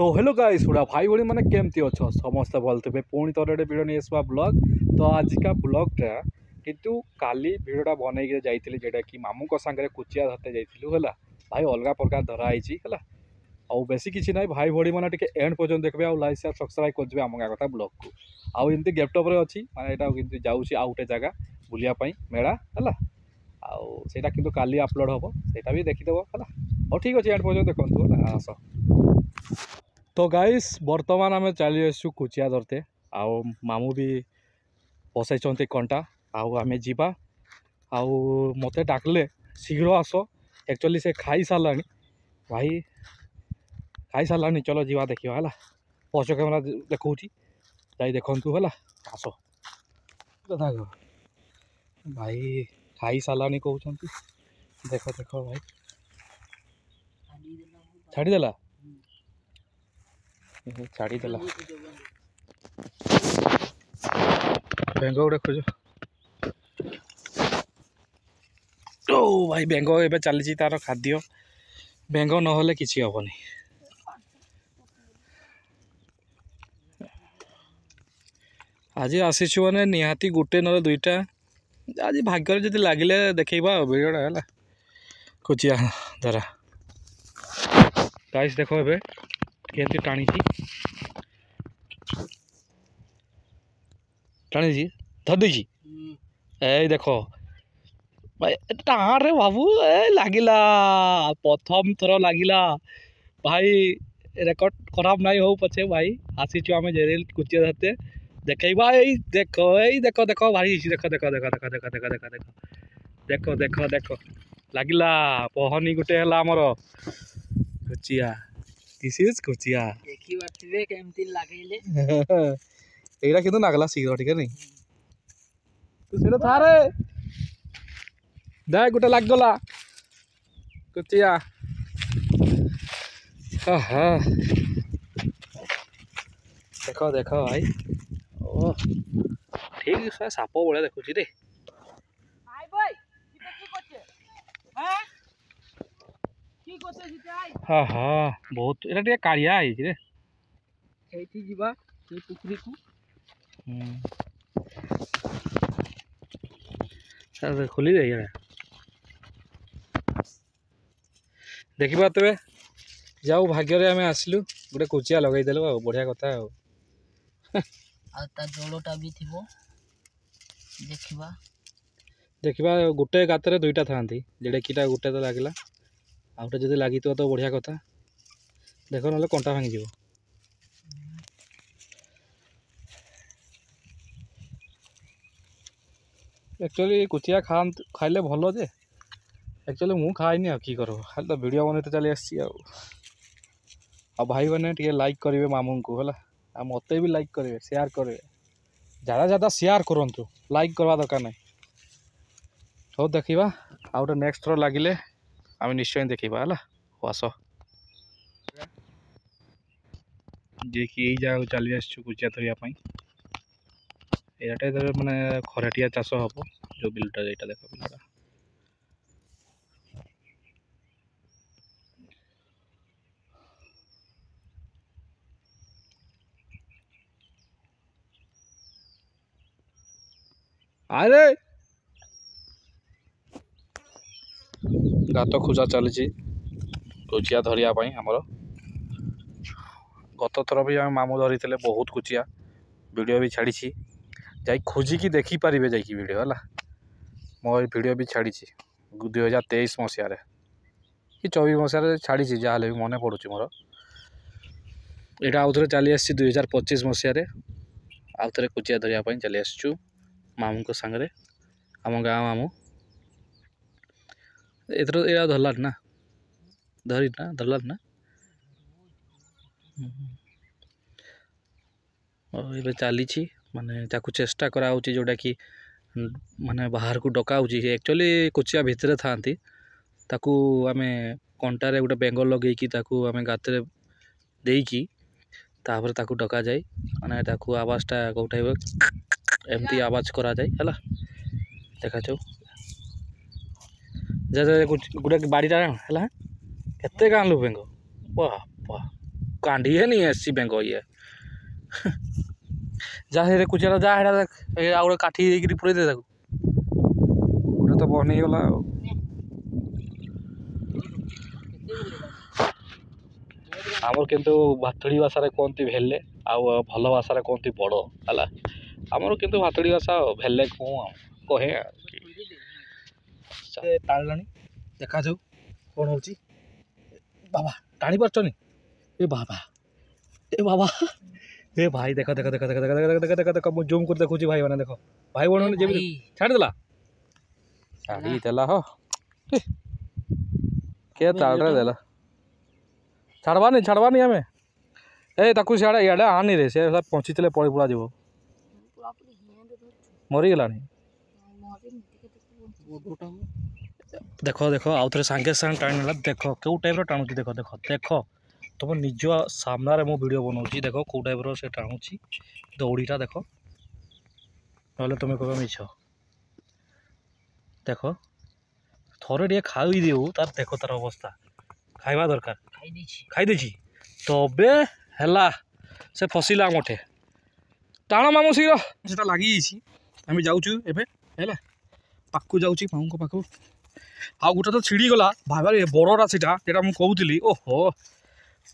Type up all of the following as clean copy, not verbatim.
तो hello guys गुड़ा भाई भाई मैंने केमती अच्छ समस्ते भल थे पुणी थोड़े भिडियो नहीं आसवा ब्लॉग। तो आजिका ब्लॉगटा किंतु काली भिडियोटा बनई जाइली जेटा कि मामू सांगे कुचिया धरते जाइलु है भाई अलग प्रकार धराई है आउ बेसी किसी ना भाई भाई मैंने एंड पर्यटन देखिए आउ लाइक शेयर सब्सक्राइब कर आम गाँ कथा ब्लॉग को आउ एमती गेपटप अच्छी माने जाऊँगी आउ गोटे जगह बुलायापाई मेला है आउटा कि काली अपलोड हम ସେଇଟା भी देखीदेव है और ठीक अच्छे एंड पर्यटन देखो आस। तो गाइस बर्तमान आम चली आसु कुचिया धरते आउ मामू भी बसई कंटा आउ आम जीवा आउ मत डाकले शीघ्र आस एक्चुअली से खाई सारा भाई खाई सारा चलो जीवा देखा है पछ कैमेरा देखा जाई देखु है आस भाई खाई सारा कहते देख देख भाई छाड़देला छाड़देला बेंग गोटे खोज ओ भाई बेंग ए चली तार खाद्य बेंग ना कि हेनी आज आसीचु मैंने निहाती गोटे ना दुईटा आज भाग्य जब लगिले देखा भिडियोटा है कुचिया धरा गाइस देख ए केमती टाणी टाणी धरदी ए देख भाई टाण रे बाबू ए लगिला प्रथम थर लगिला भाई रेकर्ड खराब नहीं हो पछे भाई आसीचु आम जेरेल कुचिया धरते देखा देख देख देख भाई देख देख देख देख देख देख देख देख देख देख देख लगिला पहनी गोटे है आमर कुचिया दिस इज कुचिया एटा कि नागला शीघ्र टे नहीं तू से थारे देख गोटे लगगला कुचिया देख देख भाई ओ ठीक साप भाया देखुची रे हाँ हाँ बहुत ये कालिया रे पुखरी को खोली दे देखा तेरे जाऊ भाग्य आम आसलु गोटे कुचिया लगेदेलु बढ़िया कथा जलटा भी थी देखा देखा गोटे गाତରେ दुईटा था जेडे किटा गोटे तो लगे आ गोटे जब लगी तो बढ़िया कथा देख ना कंटा भांगी जीव एक्चुअली कुचिया खाइले भल जे एक्चुअली मु खाइनी कि कर खाली तो वीडियो बनते चली आसी भाई मैंने टे लाइक करेंगे मामू को है मत भी लाइक करेंगे शेयर करेंगे ज़्यादा ज़्यादा शेयर करूँ लाइक करवा दरकार नहीं हो देखा आ गए नेक्स्ट थर लगिले आम निश्चय देखा है आस जे कि यही जगह चली आसु कुचिया धरवाई यहाँ माने खराटिया चाष हम जो बिलटा यहाँ देख बिलटा अरे गात खोजा चली कुचिया धरवाई आमर गत थर भी आम मामू धरी बहुत कुचिया वीडियो भी छाड़ी जा खोजिकी देखिपारे जा वीडियो है मो वीडियो भी छाड़ी 2023 मसीह कि 24 मसीह छाड़ी जहाँ भी मन पड़ू मोर यहाँ आउ थे चली आसी 2025 मसीह आउ थे कुचिया धरवाई चली आसचु मामू सांगे आम गाँ मामू एथर या धरला ना धरी ना धरला ना ये चली माने ताकू चेष्टा करा जोटा कि माने बाहर को डकाऊँगी एक्चुअली कुचिया भितर था ताकू आमे कंटारे गोटे बेंगल लगे आम गाते देकी तापर ताकू डका जाए माने ताकू आवाजटा कौटाइब एमती आवाज करा जाए है देखा गोटे बाड़ीटा है केते गाँ बेंग वाह वाह कांडी है नहीं एससी बेंग ये जा हे कुचिया जा हेडा देख ए आ काठी देकरी पुरे दे ताको गोटे तो बन गला आमर किंतु भातड़ी भाषा कहते भेले आ भल भाषा कहते बड़ है आमर किंतु भातड़ी भाषा भेले कहे टाणिला देखा जाऊ कौन हो बाबा टाणी पार्चनी ए बाबा ए भाई देख देख देख देख देख देख देख देख देख मुझे जूम कर देखुची भाई मैंने देखो भाई बहन मैंने छाड़ी देला छाड़ी देला हो के ताड़े देला छाड़वा नहीं हमें ए ताकू सियाड़े इे आनी रे से पहुँची पड़े पुड़ा जीव मरीगलानी देख देख आउ थे सांगे सांगे टाणी देख क्यों टाइप टाणुची देख देख देख तुम निज सामने मो वीडियो बनाऊँगी देख कौ टाइप से टाणुची दौड़ीटा देख ना तुम्हें कह मिछ देख थोड़े टे खाई दियो तार देख तार अवस्था खाइबा दरकार खाई तबे है से फसिला मोटे टाण मामू शीघ्र से लगी आम जाऊँ एवं पाक जाऊँ मामू पाक आउ गोटे तो छिड़ी गला भाई बड़टा सीटा जेटा मुझे कहूली ओहो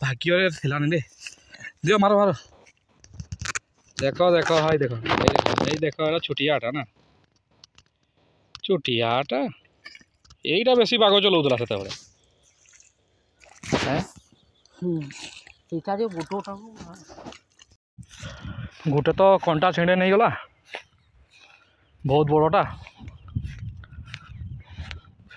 भाग्य थिलानी रे दियो मार मार देख देख भाई देख ये देख छुटियाटा ना छुटियाटा यहीटा बेस बाग चलाऊला से गोटे तो कंटा छिड़े नहीं गला बहुत बड़टा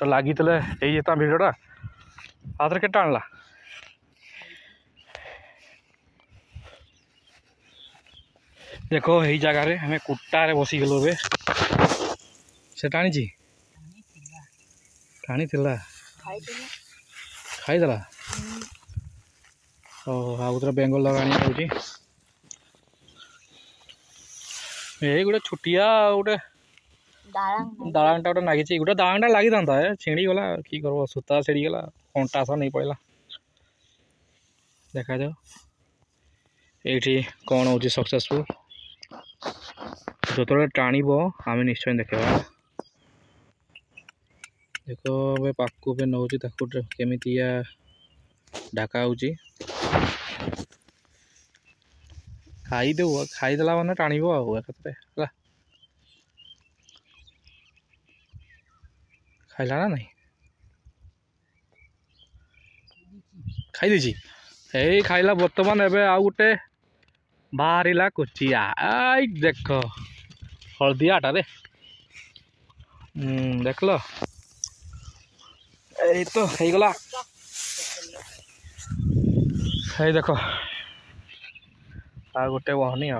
लगी भिड़टा आधे के टाणला देख यही जगार हमें कुटारे बसी गलु बे से टाणी टाणी खाईदेला आउे बेंगल लगा यही गोटे छुटिया गोटे दालांटा गोटे लगी गोटे दालांटा लगी था छिड़ी गला कि कर सूता छिड़ी गला कंटा सा नहीं पड़ा देखा जाओ ये कौन हो सक्सेसफुल जो टाणब आम निश्चय देखा देख ए पाक नौ केमिया ढाका हो खाईदेला मैंने टाणब आए खाइला ना नहीं खाई ए खाइला बर्तमान एबे आउ गोटे बाहर कोचिया आई देख हलदियाटा रे देख लो ये तो हो गला ये देख आ गोटे बहनी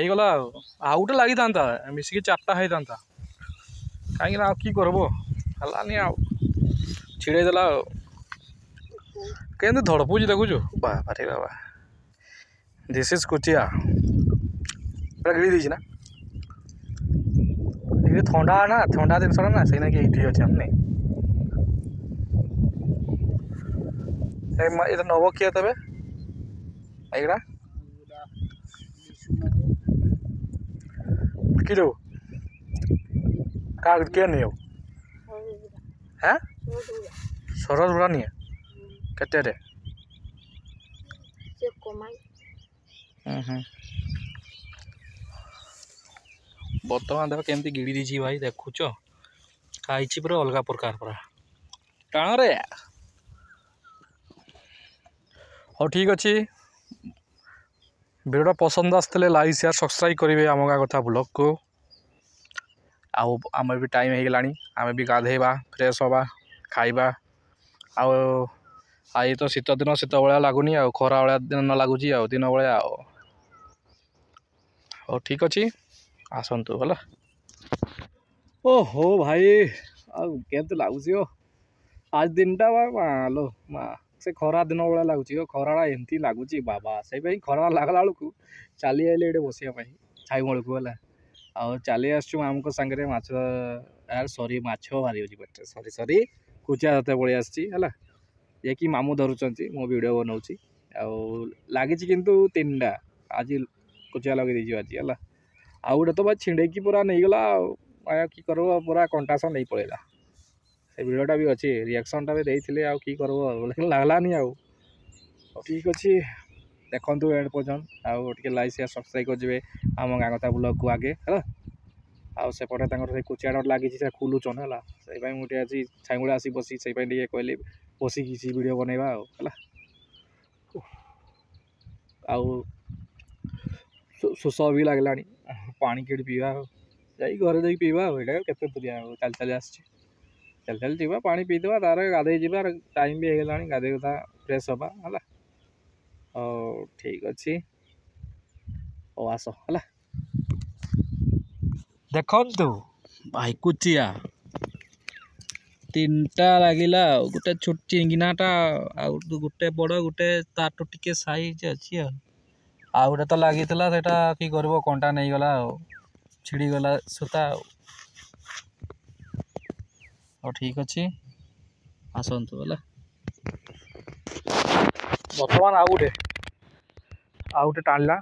गला आउ गोटे लगी था मिसिक चार्टा होता कहीं कि करब हलानी आ छिड़ेदेला के धड़पुज देखुचु बाबा रे बाबा दिस इज कुचिया गिड़ी देना ये थंडा ना थंडा जिनसा ना से ये अच्छे हमने ये नब किए तबे एगड़ा कि दो क्या नहीं हो हाँ सरस बुरा नहीं केटे बर्तमान देख केमती गिड़ी दी भाई देखुच खाई पूरा अलग प्रकार पूरा टाण रे हाँ ठीक अच्छे वीडियो पसंद आसते लाइक शेयर सब्सक्राइब करेंगे आम गाँ कथा ब्लॉग को आम भी टाइम हो गलानी आम भी गाधेबा फ्रेश हवा खाइबा आई तो शीत दिन शीत भाया लगुनि खरा भाया दिन लगुच दिन भाया हाँ ठीक अच्छे आसतु है ओहो भाई केमती लगुच आज दिन टा मालो से खरा दिन भाया लगुच खरा एमती लगुच बाबा से खरा लगला बेलू चली आइले ये बसापी छाई मूल को है आ चली आसमको सांगे माछ यार सरी माछ बाहरी पेटे सरी କୁଚିଆ ଧରିତେ ପଳେଇ ଆସିଛି ହେଲା। ଯେ କି ମାମୁଁ ଧରୁଛନ୍ତି ମୁଁ ଭିଡ଼ିଓ ବନାଉଛି ଆଉ ଲାଗିଛି କିନ୍ତୁ 3ଟା ଆଜି କୁଚିଆ ଲଗେଇ ଦେଇଛି ଆଜି ହେଲା। ଆଉ ଗୋଟେ ତ ଭାଇ ଛିଣ୍ଡେଇକି ପୁରା ନେଇଗଲା ଆଉ କି କରିବ ପୁରା କଣ୍ଟାସ ନେଇ ପଳେଇଲା। ସେ ଭିଡ଼ିଓଟା ବି ଅଛି ରିଆକ୍ସନଟା ବି ଦେଇଥିଲି ଆଉ କି କରିବ ଲାଗଲାନି ଆଉ ଠିକ୍ ଅଛି ଦେଖନ୍ତୁ ଏଣ୍ଡ ପର୍ଯ୍ୟନ୍ତ ଆଉ ଟିକେ ଲାଇକ୍ ସେୟାର ସବସ୍କ୍ରାଇବ୍ କରିଯିବେ ଆମ ଗାଁ କଥା ବ୍ଲଗ୍କୁ ଆଗେ ହେଲା। ଆଉ ସେପଟେ ତାଙ୍କର ସେଇ କୁଚିଆ ଡର ଲାଗିଛି ସେ ଖୁଲୁଛନ୍ ହେଲା ସେଇପାଇଁ ମୁଁ ଟିକେ ଆଜି ଛାଇମୂଳେ ଆସି ବସି ସେଇପାଇଁ ଟିକେ କହିଲି ବସିକି କିଛି ଭିଡ଼ିଓ ବନେଇବା ଆଉ ହେଲା। ଆଉ ଶୋଷ ବି ଲାଗିଲାଣି ପାଣି କେଠି ପିଇବା ଆଉ ଯାଇ ଘରେ ଯାଇକି ପିଇବା ଆଉ ଏଇଟା କେତେ ଦୁରିଆ ଆଉ ଚାଲି ଚାଲି ଆସିଛି ଚାଲି ଚାଲି ଯିବା ପାଣି ପିଇଦେବା ତାର ଗାଧେଇ ଯିବା ଟାଇମ୍ ବି ହେଇଗଲାଣି ଗାଧେଇ କଥା ଫ୍ରେଶ୍ ହେବା ହେଲା। ହଉ ଠିକ୍ ଅଛି ହଉ ଆସ ହେଲା। ଦେଖନ୍ତୁ ଭାଇ କୁଚିଆ 3ଟା ଲାଗିଲା ଆଉ ଗୋଟେ ଛୋଟ ଚିଙ୍ଗିନାଟା ଆଉ ଗୋଟେ ବଡ଼ ଗୋଟେ ତାଠୁ ଟିକେ ସାଇଜ୍ ଅଛି ଆଉ ଗୋଟେ ତ ଲାଗିଥିଲା ସେଇଟା କି କରିବ କଣ୍ଟା ନେଇଗଲା ଆଉ ଛିଡ଼ିଗଲା ସୂତା ଆଉ ଠିକ୍ ଅଛି ଆସନ୍ତୁ ହେଲା। ବର୍ତ୍ତମାନ ଆଉ ଗୋଟେ ଟାଣିଲା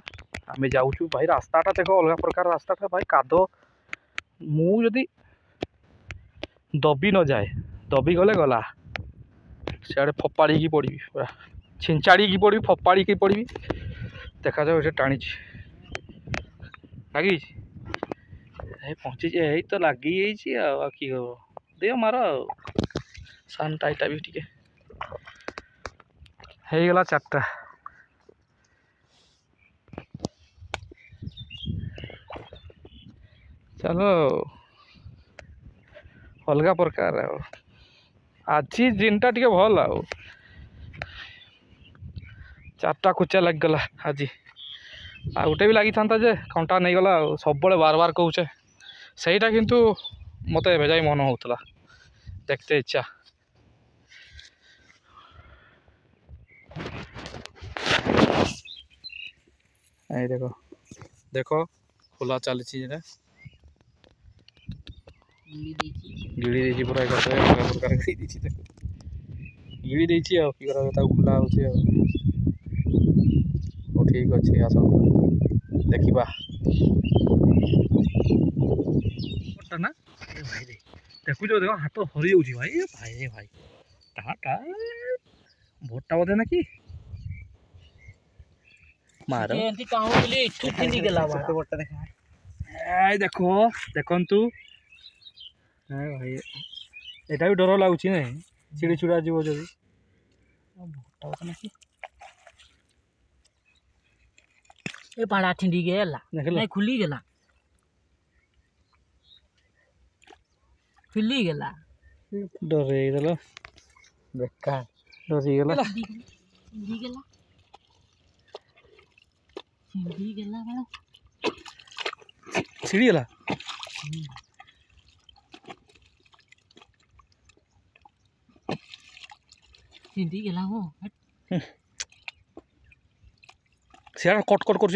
ଆମେ ଯାଉଛୁ ଭାଇ ରାସ୍ତାଟା ଦେଖ ଅଲଗା ପ୍ରକାର ରାସ୍ତାଟା ଭାଇ କାଦ ମୁଁ ଯଦି ଦବି ନଯାଏ ଦବି ଗଲେ ଗଲା ସିଆଡ଼େ ଫୋପାଡ଼ିକି ପଡ଼ିବି ପୁରା ଛିଞ୍ଚାଡ଼ିକି ପଡ଼ିବି ଫୋପାଡ଼ିକି ପଡ଼ିବି ଦେଖାଯାଉ ଏଠି ଟାଣିଛି ଲାଗିଛି ଏଇ ପହଞ୍ଚିଛି ଏଇ ତ ଲାଗିଯାଇଛି ଆଉ କି ହବ ଦିଅ ମାର ଆଉ ସାନଟାଇଟା ବି ଟିକେ ହେଇଗଲା 4ଟା ଚାଲ ଅଲଗା ପ୍ରକାର ଆଉ ଆଜି ଦିନଟା ଟିକେ ଭଲ ଆଉ 4ଟା କୁଚିଆ ଲାଗିଗଲା ଆଜି ଆଉ ଗୋଟେ ବି ଲାଗିଥାନ୍ତା ଯେ କଣ୍ଟା ନେଇଗଲା ଆଉ ସବୁବେଳେ ବାର କହୁଛେ ସେଇଟା କିନ୍ତୁ ମୋତେ ଏବେ ଯାଇ ମନ ହେଉଥିଲା ଦେଖତେ ଇଚ୍ଛା এই ଦେଖ ଖୋଲା ଚାଲିଛି ଏଇଟା ଗିଳି ଦେଇଛି ପୁରା ଏକାଥରେ ଅଲଗା ପ୍ରକାର ଗିଳି ଦେଇଛି ତାକୁ ଗିଳି ଦେଇଛି ଆଉ କି କରା ତାକୁ ଖୋଲା ହେଉଛି ଆଉ ହଉ ଠିକ୍ ଅଛି ଆସନ୍ତୁ ଦେଖିବା ନା ଭାଇ ଦେଖୁଛ ଦେଖ ହାତ ହରିଯାଉଛି ଭାଇ ଭାଇ ଭାଇ ଟା ଭୋଟା ବୋଧେ ନା କି ମାର ଦେଖ ଦେଖନ୍ତୁ ଭାଇ ଏଇଟା ବି ଡର ଲାଗୁଛି ନାଇଁ ଚିଡ଼ି ଚୁଡ଼ା ଯିବ ଯଦି ଭୋଟା ବୋଧେ ନା କି ଏ ପାड़ा ठिंडी गेला नहीं खुली गेला खुली गेला डरे देल बेकार डरी गला छिंडी गेला बड़ा छिड़ी गला छिंडी गेला हो सियाड़ा कट कट कर